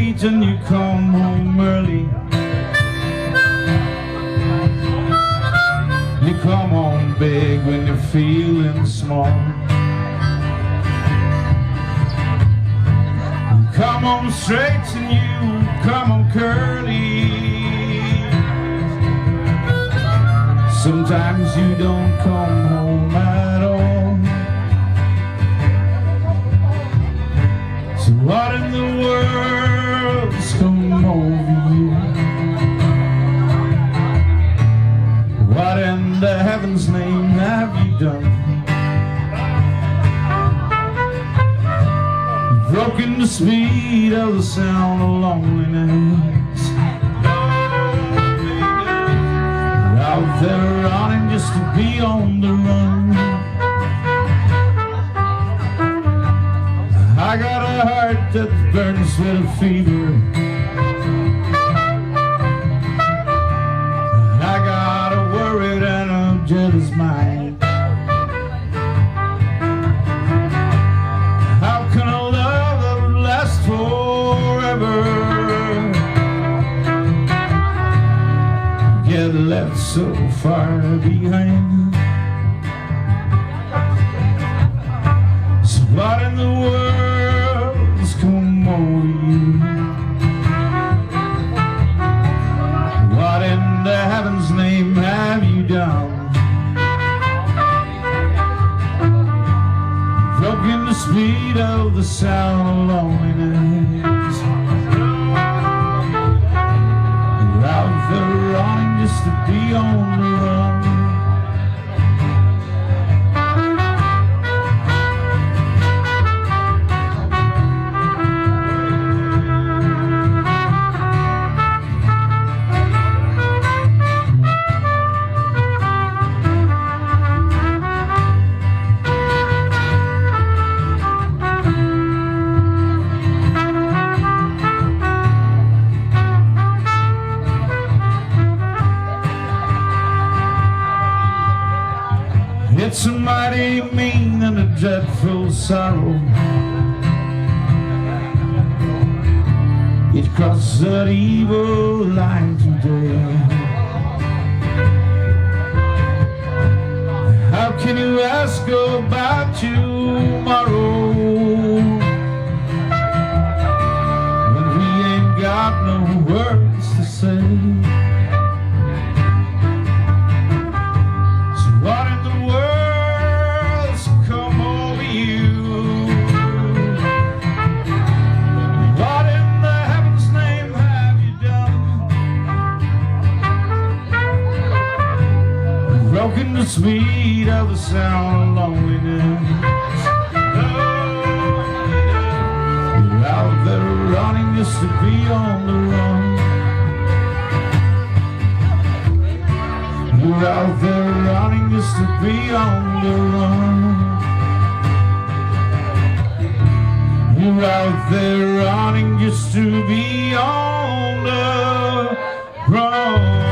late and you come home early. You come home big when you're feeling small. You come home straight and you come home curly. Sometimes you don't come home at all. So what in the world's come over you? What in the heaven's name have you done? You've broken the speed of the sound of loneliness. You're out there running just to be on the run. I got a heart that burns with a fever. I got a worried and a jealous mind. How can a love that would last forever get left so far behind? So what in the world's come over you? What in the heaven's name have you done? Broken the speed of the sound of loneliness. You're out there running just to be on the run. It's a mighty mean and a dreadful sorrow. It crosses that evil line today. How can you ask about tomorrow when we ain't got no words to say? So what in the world's come over you? What in the heaven's name have you done? Broken the speed of the sound of loneliness. You're out there running just to be on the run. You're out there running just to be on the run. You're out there running just to be on the run.